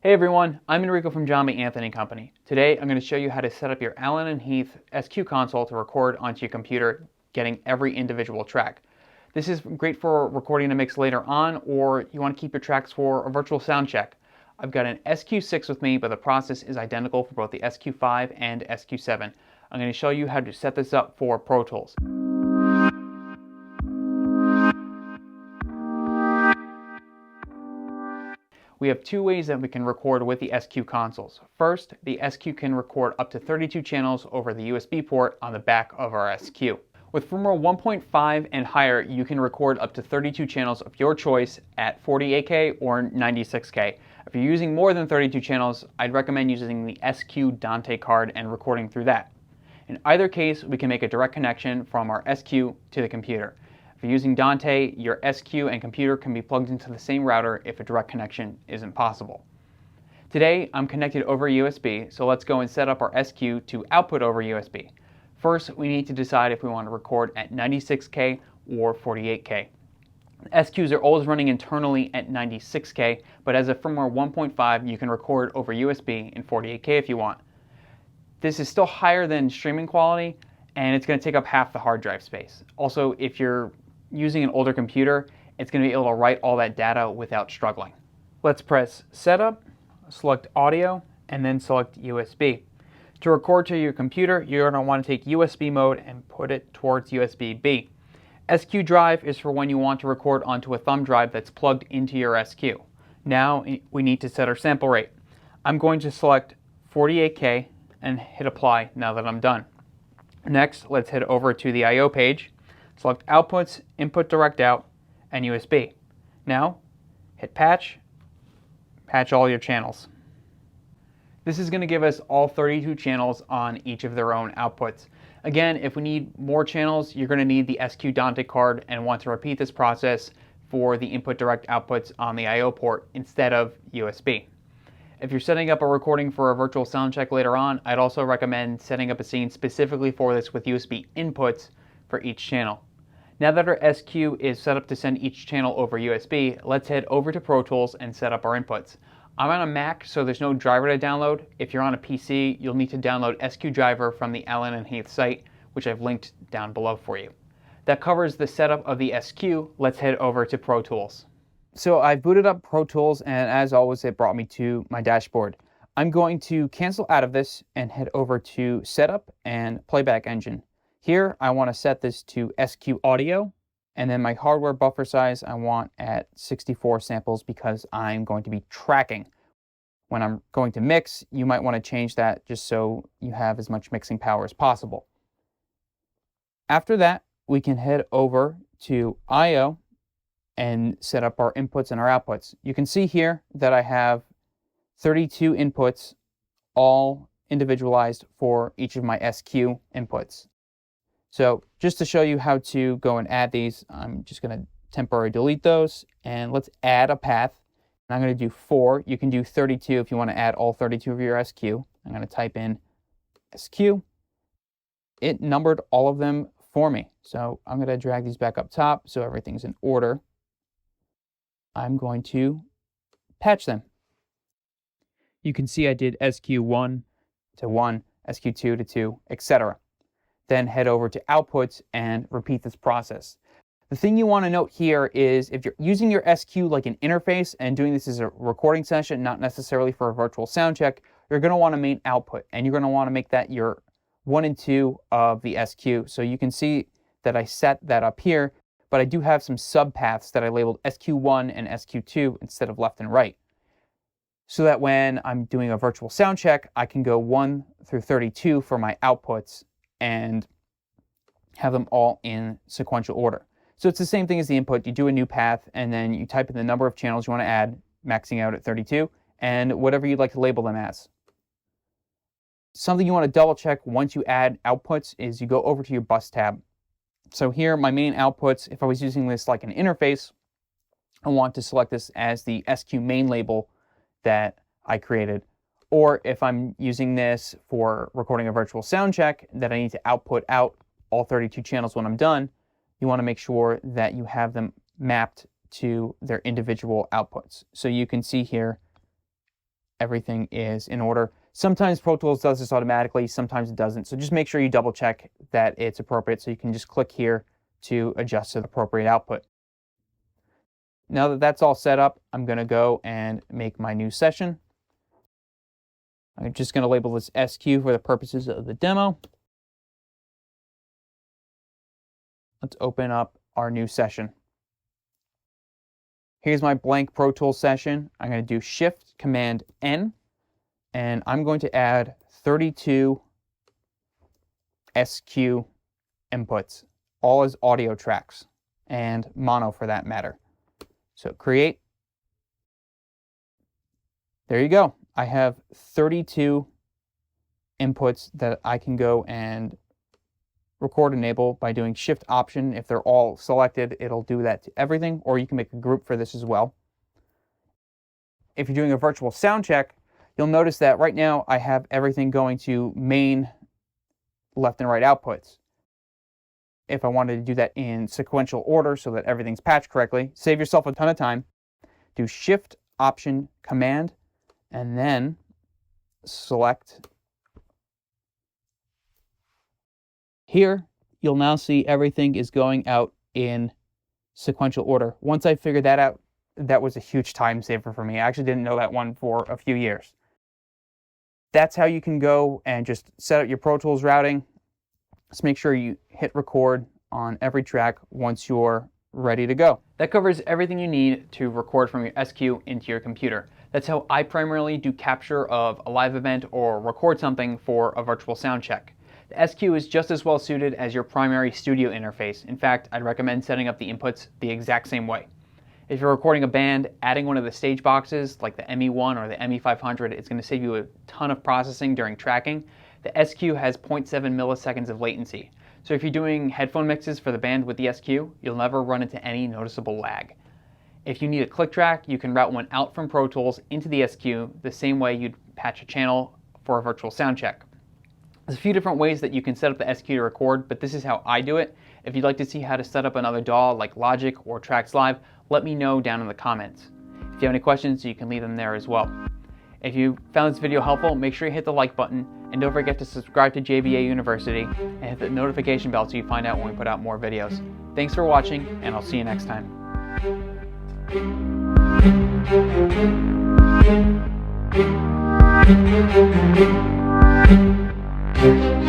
Hey everyone, I'm Enrico from John B. Anthony Company. Today I'm going to show you how to set up your Allen Heath SQ console to record onto your computer, getting every individual track. This is great for recording a mix later on, or you want to keep your tracks for a virtual sound check. I've got an SQ6 with me, but the process is identical for both the SQ5 and SQ7. I'm going to show you how to set this up for Pro Tools. We have two ways that we can record with the SQ consoles. First, the SQ can record up to 32 channels over the USB port on the back of our SQ. With firmware 1.5 and higher, you can record up to 32 channels of your choice at 48K or 96K. If you're using more than 32 channels, I'd recommend using the SQ Dante card and recording through that. In either case, we can make a direct connection from our SQ to the computer. If you're using Dante, your SQ and computer can be plugged into the same router if a direct connection isn't possible. Today, I'm connected over USB, so let's go and set up our SQ to output over USB. First, we need to decide if we want to record at 96K or 48K. SQs are always running internally at 96K, but as a firmware 1.5, you can record over USB in 48K if you want. This is still higher than streaming quality, and it's going to take up half the hard drive space. Also, if you're using an older computer, it's going to be able to write all that data without struggling. Let's press Setup, select Audio, and then select USB. To record to your computer, you're going to want to take USB mode and put it towards USB-B. SQ drive is for when you want to record onto a thumb drive that's plugged into your SQ. Now we need to set our sample rate. I'm going to select 48K and hit Apply now that I'm done. Next, let's head over to the I/O page. Select Outputs, Input Direct Out, and USB. Now, hit Patch all your channels. This is going to give us all 32 channels on each of their own outputs. Again, if we need more channels, you're going to need the SQ Dante card and want to repeat this process for the Input Direct Outputs on the I/O port instead of USB. If you're setting up a recording for a virtual sound check later on, I'd also recommend setting up a scene specifically for this with USB inputs for each channel. Now that our SQ is set up to send each channel over USB, let's head over to Pro Tools and set up our inputs. I'm on a Mac, so there's no driver to download. If you're on a PC, you'll need to download SQ Driver from the Allen Heath site, which I've linked down below for you. That covers the setup of the SQ. Let's head over to Pro Tools. So I booted up Pro Tools, and as always, it brought me to my dashboard. I'm going to cancel out of this and head over to Setup and Playback Engine. Here, I want to set this to SQ Audio, and then my hardware buffer size I want at 64 samples because I'm going to be tracking. When I'm going to mix, you might want to change that just so you have as much mixing power as possible. After that, we can head over to I/O and set up our inputs and our outputs. You can see here that I have 32 inputs, all individualized for each of my SQ inputs. So just to show you how to go and add these, I'm just going to temporarily delete those, and let's add a path. And I'm going to do 4. You can do 32 if you want to add all 32 of your SQ. I'm going to type in SQ. It numbered all of them for me. So I'm going to drag these back up top so everything's in order. I'm going to patch them. You can see I did SQ1 to 1, SQ2 to 2, etc. Then head over to Outputs and repeat this process. The thing you want to note here is if you're using your SQ like an interface and doing this as a recording session, not necessarily for a virtual sound check, you're going to want a main output, and you're going to want to make that your 1 and 2 of the SQ. So you can see that I set that up here, but I do have some subpaths that I labeled SQ1 and SQ2 instead of left and right. So that when I'm doing a virtual sound check, I can go 1 through 32 for my outputs and have them all in sequential order. So it's the same thing as the input. You do a new path, and then you type in the number of channels you want to add, maxing out at 32, and whatever you'd like to label them as. Something you want to double check once you add outputs is you go over to your bus tab. So here, my main outputs, if I was using this like an interface, I want to select this as the SQ main label that I created. Or if I'm using this for recording a virtual sound check that I need to output out all 32 channels when I'm done, you want to make sure that you have them mapped to their individual outputs. So you can see here everything is in order. Sometimes Pro Tools does this automatically, sometimes it doesn't. So just make sure you double check that it's appropriate. So you can just click here to adjust to the appropriate output. Now that that's all set up, I'm going to go and make my new session. I'm just going to label this SQ for the purposes of the demo. Let's open up our new session. Here's my blank Pro Tools session. I'm going to do Shift Command N, and I'm going to add 32 SQ inputs, all as audio tracks, and mono for that matter. So create. There you go. I have 32 inputs that I can go and record enable by doing Shift Option. If they're all selected, it'll do that to everything, or you can make a group for this as well. If you're doing a virtual sound check, you'll notice that right now I have everything going to main left and right outputs. If I wanted to do that in sequential order so that everything's patched correctly, save yourself a ton of time. Do Shift Option Command and then select. Here, you'll now see everything is going out in sequential order. Once I figured that out, that was a huge time saver for me. I actually didn't know that one for a few years. That's how you can go and just set up your Pro Tools routing. Just make sure you hit record on every track once you're ready to go. That covers everything you need to record from your SQ into your computer. That's how I primarily do capture of a live event or record something for a virtual sound check. The SQ is just as well suited as your primary studio interface. In fact, I'd recommend setting up the inputs the exact same way. If you're recording a band, adding one of the stage boxes like the ME1 or the ME500 is going to save you a ton of processing during tracking. The SQ has 0.7 milliseconds of latency. So if you're doing headphone mixes for the band with the SQ, you'll never run into any noticeable lag. If you need a click track, you can route one out from Pro Tools into the SQ the same way you'd patch a channel for a virtual sound check. There's a few different ways that you can set up the SQ to record, but this is how I do it. If you'd like to see how to set up another DAW like Logic or Tracks Live, let me know down in the comments. If you have any questions, you can leave them there as well. If you found this video helpful, make sure you hit the like button, and don't forget to subscribe to JBA University and hit the notification bell so you find out when we put out more videos. Thanks for watching, and I'll see you next time. Thank you.